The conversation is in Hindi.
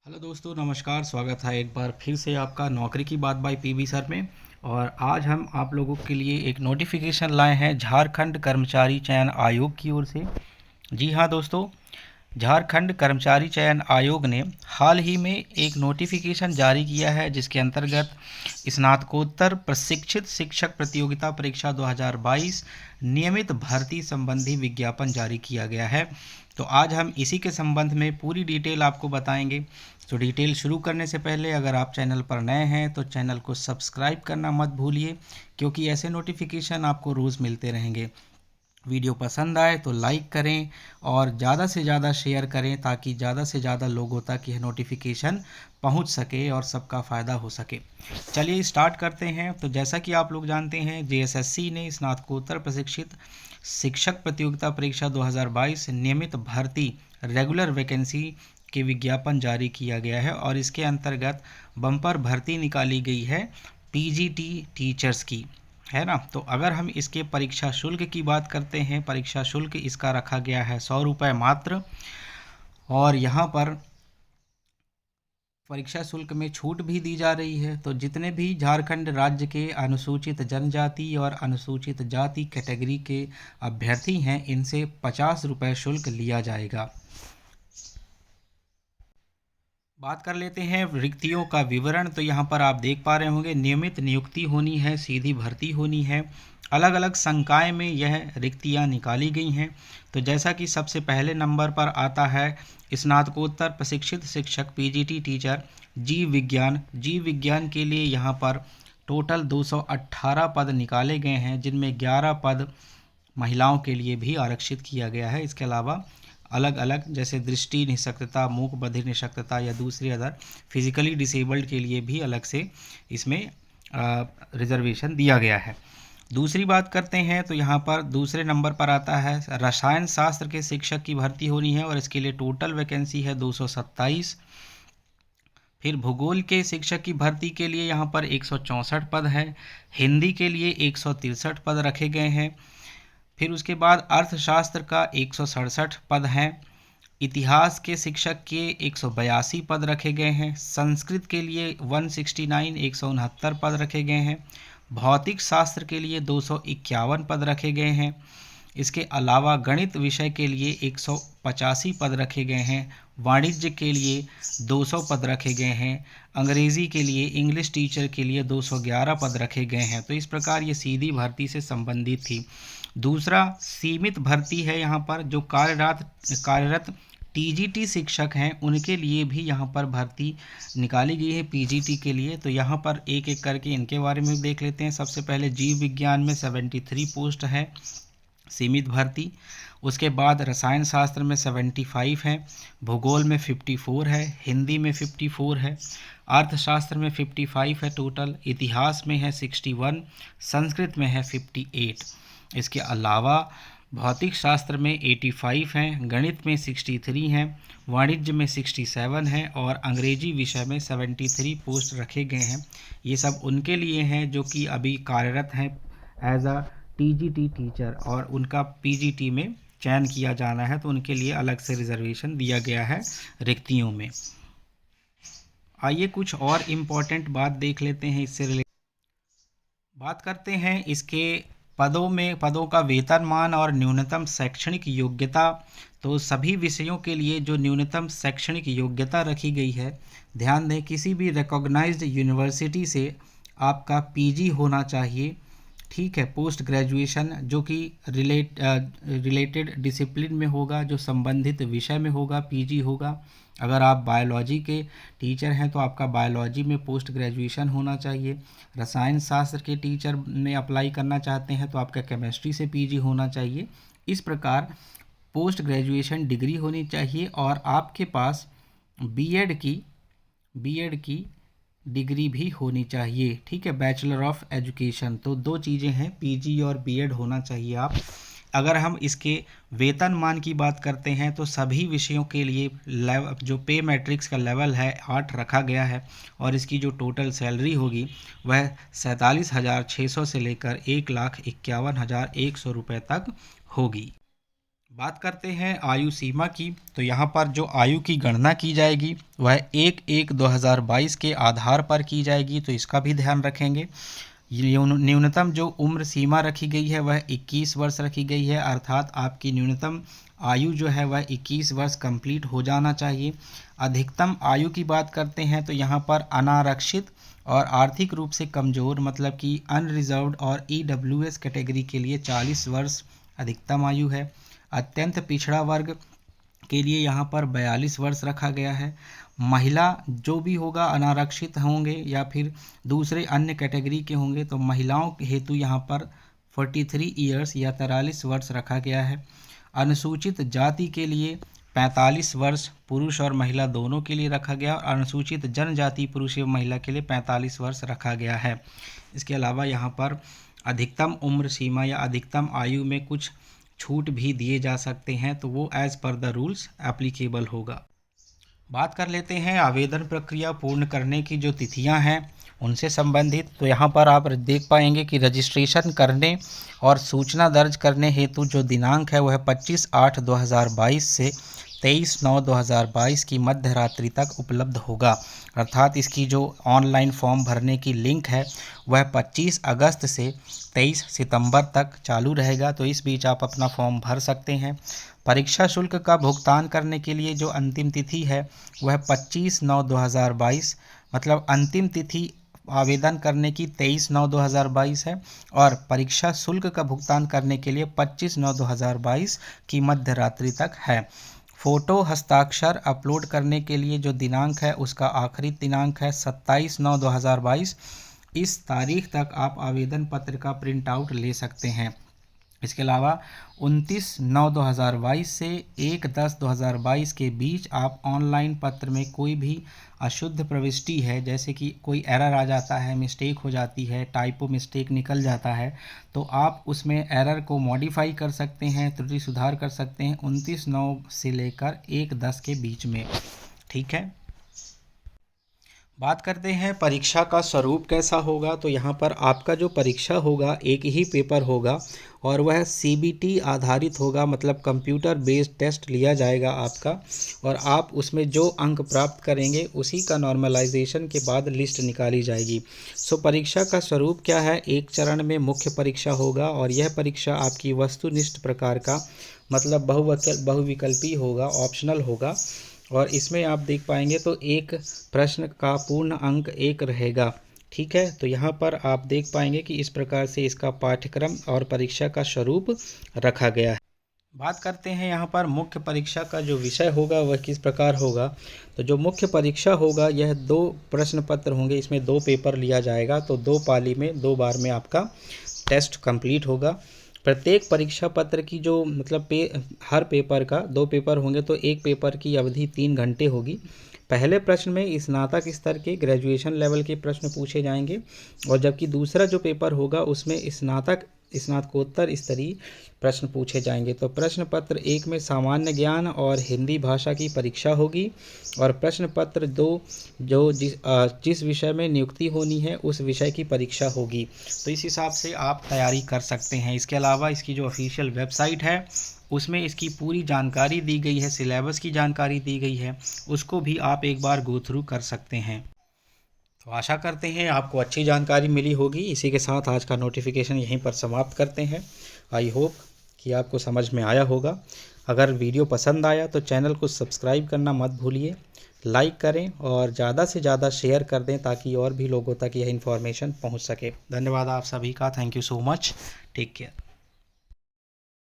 हेलो दोस्तों, नमस्कार। स्वागत है एक बार फिर से आपका नौकरी की बात बाय पीबी सर में। और आज हम आप लोगों के लिए एक नोटिफिकेशन लाए हैं झारखंड कर्मचारी चयन आयोग की ओर से। जी हाँ दोस्तों, झारखंड कर्मचारी चयन आयोग ने हाल ही में एक नोटिफिकेशन जारी किया है जिसके अंतर्गत स्नातकोत्तर प्रशिक्षित शिक्षक प्रतियोगिता परीक्षा 2022 नियमित भर्ती संबंधी विज्ञापन जारी किया गया है। तो आज हम इसी के संबंध में पूरी डिटेल आपको बताएंगे। तो डिटेल शुरू करने से पहले अगर आप चैनल पर नए हैं तो चैनल को सब्सक्राइब करना मत भूलिए, क्योंकि ऐसे नोटिफिकेशन आपको रोज़ मिलते रहेंगे। वीडियो पसंद आए तो लाइक करें और ज़्यादा से ज़्यादा शेयर करें ताकि ज़्यादा से ज़्यादा लोगों तक यह नोटिफिकेशन पहुंच सके और सबका फ़ायदा हो सके। चलिए स्टार्ट करते हैं। तो जैसा कि आप लोग जानते हैं, जेएसएससी ने स्नातकोत्तर प्रशिक्षित शिक्षक प्रतियोगिता परीक्षा 2022 नियमित भर्ती रेगुलर वैकेंसी के विज्ञापन जारी किया गया है और इसके अंतर्गत बम्पर भर्ती निकाली गई है पीजीटी टीचर्स की, है ना। तो अगर हम इसके परीक्षा शुल्क की बात करते हैं, परीक्षा शुल्क इसका रखा गया है 100 रुपये मात्र। और यहाँ पर परीक्षा शुल्क में छूट भी दी जा रही है। तो जितने भी झारखंड राज्य के अनुसूचित जनजाति और अनुसूचित जाति कैटेगरी के अभ्यर्थी हैं, इनसे 50 रुपये शुल्क लिया जाएगा। बात कर लेते हैं रिक्तियों का विवरण। तो यहाँ पर आप देख पा रहे होंगे नियमित नियुक्ति होनी है, सीधी भर्ती होनी है। अलग अलग संकाय में यह रिक्तियाँ निकाली गई हैं। तो जैसा कि सबसे पहले नंबर पर आता है स्नातकोत्तर प्रशिक्षित शिक्षक पीजीटी टीचर जीव विज्ञान। जीव विज्ञान के लिए यहाँ पर टोटल 218 पद निकाले गए हैं, जिनमें 11 पद महिलाओं के लिए भी आरक्षित किया गया है। इसके अलावा अलग अलग जैसे दृष्टि निशक्तता, मूक बधिर निशक्तता या दूसरी अदर फिजिकली डिसेबल्ड के लिए भी अलग से इसमें रिजर्वेशन दिया गया है। दूसरी बात करते हैं तो यहाँ पर दूसरे नंबर पर आता है रसायन शास्त्र के शिक्षक की भर्ती होनी है और इसके लिए टोटल वैकेंसी है 227। फिर भूगोल के शिक्षक की भर्ती के लिए यहाँ पर 164 पद है। हिंदी के लिए 163 पद रखे गए हैं। फिर उसके बाद अर्थशास्त्र का 167 पद हैं। इतिहास के शिक्षक के 182 पद रखे गए हैं। संस्कृत के लिए 169 169 पद रखे गए हैं। भौतिक शास्त्र के लिए 251 पद रखे गए हैं। इसके अलावा गणित विषय के लिए 185 पद रखे गए हैं। वाणिज्य के लिए 200 पद रखे गए हैं। अंग्रेज़ी के लिए इंग्लिश टीचर के लिए 211 पद रखे गए हैं। तो इस प्रकार ये सीधी भर्ती से संबंधित थी। दूसरा सीमित भर्ती है यहाँ पर जो कार्यरत टीजीटी शिक्षक हैं, उनके लिए भी यहाँ पर भर्ती निकाली गई है पीजीटी के लिए। तो यहाँ पर एक एक करके इनके बारे में देख लेते हैं। सबसे पहले जीव विज्ञान में 73 पोस्ट है सीमित भर्ती। उसके बाद रसायन शास्त्र में 75 है। भूगोल में 54 है। हिंदी में 54 है। अर्थशास्त्र में 55 है टोटल। इतिहास में है 61। संस्कृत में है 58। इसके अलावा भौतिक शास्त्र में 85 हैं। गणित में 63 हैं। वाणिज्य में 67 हैं और अंग्रेजी विषय में 73 पोस्ट रखे गए हैं। ये सब उनके लिए हैं जो कि अभी कार्यरत हैं एज अ टीजीटी टीचर और उनका पीजीटी में चयन किया जाना है, तो उनके लिए अलग से रिजर्वेशन दिया गया है रिक्तियों में। आइए कुछ और इम्पोर्टेंट बात देख लेते हैं इससे रिलेटेड। बात करते हैं इसके पदों का वेतनमान और न्यूनतम शैक्षणिक योग्यता। तो सभी विषयों के लिए जो न्यूनतम शैक्षणिक योग्यता रखी गई है, ध्यान दें किसी भी रिकॉग्नाइज्ड यूनिवर्सिटी से आपका पीजी होना चाहिए। ठीक है, पोस्ट ग्रेजुएशन जो कि रिलेटेड डिसिप्लिन में होगा, जो संबंधित विषय में होगा, पीजी होगा। अगर आप बायोलॉजी के टीचर हैं तो आपका बायोलॉजी में पोस्ट ग्रेजुएशन होना चाहिए। रसायन शास्त्र के टीचर में अप्लाई करना चाहते हैं तो आपका केमिस्ट्री से पीजी होना चाहिए। इस प्रकार पोस्ट ग्रेजुएशन डिग्री होनी चाहिए और आपके पास बीएड की डिग्री भी होनी चाहिए। ठीक है, बैचलर ऑफ एजुकेशन। तो दो चीज़ें हैं, पीजी और बीएड होना चाहिए आप। अगर हम इसके वेतनमान की बात करते हैं तो सभी विषयों के लिए जो पे मैट्रिक्स का लेवल है 8 रखा गया है और इसकी जो टोटल सैलरी होगी वह 47,600 से लेकर 1,51,100 रुपये तक होगी। बात करते हैं आयु सीमा की, तो यहाँ पर जो आयु की गणना की जाएगी वह 1/1/2022 के आधार पर की जाएगी, तो इसका भी ध्यान रखेंगे। न्यूनतम जो उम्र सीमा रखी गई है वह 21 वर्ष रखी गई है, अर्थात आपकी न्यूनतम आयु जो है वह 21 वर्ष कंप्लीट हो जाना चाहिए। अधिकतम आयु की बात करते हैं तो यहाँ पर अनारक्षित और आर्थिक रूप से कमज़ोर मतलब कि अनरिजर्व्ड और EWS कैटेगरी के लिए 40 वर्ष अधिकतम आयु है। अत्यंत पिछड़ा वर्ग के लिए यहाँ पर 42 वर्ष रखा गया है। महिला जो भी होगा अनारक्षित होंगे या फिर दूसरे अन्य कैटेगरी के होंगे तो महिलाओं के हेतु यहाँ पर 43 ईयर्स या 43 वर्ष रखा गया है। अनुसूचित जाति के लिए 45 वर्ष पुरुष और महिला दोनों के लिए रखा गया और अनुसूचित जनजाति पुरुष एवं महिला के लिए 45 वर्ष रखा गया है। इसके अलावा यहाँ पर अधिकतम उम्र सीमा या अधिकतम आयु में कुछ छूट भी दिए जा सकते हैं, तो वो as per the rules applicable होगा। बात कर लेते हैं आवेदन प्रक्रिया पूर्ण करने की जो तिथियां हैं उनसे संबंधित। तो यहाँ पर आप देख पाएंगे कि रजिस्ट्रेशन करने और सूचना दर्ज करने हेतु जो दिनांक है वह 25/8/2022 से 23/9/2022 की मध्य रात्रि तक उपलब्ध होगा, अर्थात इसकी जो ऑनलाइन फॉर्म भरने की लिंक है वह 25 अगस्त से 23 सितंबर तक चालू रहेगा, तो इस बीच आप अपना फॉर्म भर सकते हैं। परीक्षा शुल्क का भुगतान करने के लिए जो अंतिम तिथि है वह 25/9/2022 मतलब अंतिम तिथि आवेदन करने की 23/9/2022 है और परीक्षा शुल्क का भुगतान करने के लिए 25/9/2022 की मध्य रात्रि तक है। फ़ोटो हस्ताक्षर अपलोड करने के लिए जो दिनांक है उसका आखिरी दिनांक है 27/9/2022। इस तारीख तक आप आवेदन पत्र का प्रिंट आउट ले सकते हैं। इसके अलावा 29/9/2022 से 1/10/2022 के बीच आप ऑनलाइन पत्र में कोई भी अशुद्ध प्रविष्टि है, जैसे कि कोई एरर आ जाता है, मिस्टेक हो जाती है, टाइपो मिस्टेक निकल जाता है, तो आप उसमें एरर को मॉडिफाई कर सकते हैं, त्रुटि सुधार कर सकते हैं 29/9 से लेकर 1/10 के बीच में। ठीक है। बात करते हैं परीक्षा का स्वरूप कैसा होगा। तो यहाँ पर आपका जो परीक्षा होगा एक ही पेपर होगा और वह CBT आधारित होगा, मतलब कंप्यूटर बेस्ड टेस्ट लिया जाएगा आपका, और आप उसमें जो अंक प्राप्त करेंगे उसी का नॉर्मलाइजेशन के बाद लिस्ट निकाली जाएगी। सो परीक्षा का स्वरूप क्या है, एक चरण में मुख्य परीक्षा होगा और यह परीक्षा आपकी वस्तुनिष्ठ प्रकार का मतलब बहुविकल्पी होगा, ऑप्शनल होगा, और इसमें आप देख पाएंगे तो एक प्रश्न का पूर्ण अंक 1 रहेगा। ठीक है, तो यहाँ पर आप देख पाएंगे कि इस प्रकार से इसका पाठ्यक्रम और परीक्षा का स्वरूप रखा गया है। बात करते हैं यहाँ पर मुख्य परीक्षा का जो विषय होगा वह किस प्रकार होगा। तो जो मुख्य परीक्षा होगा यह 2 प्रश्न पत्र होंगे, इसमें 2 पेपर लिया जाएगा, तो 2 पाली में 2 बार में आपका टेस्ट कंप्लीट होगा। प्रत्येक परीक्षा पत्र की जो मतलब हर पेपर का 2 पेपर होंगे, तो एक पेपर की अवधि 3 घंटे होगी। पहले प्रश्न में स्नातक स्तर के ग्रेजुएशन लेवल के प्रश्न पूछे जाएंगे और जबकि दूसरा जो पेपर होगा उसमें स्नातकोत्तर स्तरीय प्रश्न पूछे जाएंगे। तो प्रश्न पत्र 1 में सामान्य ज्ञान और हिंदी भाषा की परीक्षा होगी और प्रश्न पत्र 2 जो जिस विषय में नियुक्ति होनी है उस विषय की परीक्षा होगी। तो इस हिसाब से आप तैयारी कर सकते हैं। इसके अलावा इसकी जो ऑफिशियल वेबसाइट है उसमें इसकी पूरी जानकारी दी गई है, सिलेबस की जानकारी दी गई है, उसको भी आप एक बार गो थ्रू कर सकते हैं। तो आशा करते हैं आपको अच्छी जानकारी मिली होगी। इसी के साथ आज का नोटिफिकेशन यहीं पर समाप्त करते हैं। आई होप कि आपको समझ में आया होगा। अगर वीडियो पसंद आया तो चैनल को सब्सक्राइब करना मत भूलिए, लाइक करें और ज़्यादा से ज़्यादा शेयर कर दें ताकि और भी लोगों तक यह इन्फॉर्मेशन पहुंच सके। धन्यवाद आप सभी का। Thank you so much. Take care.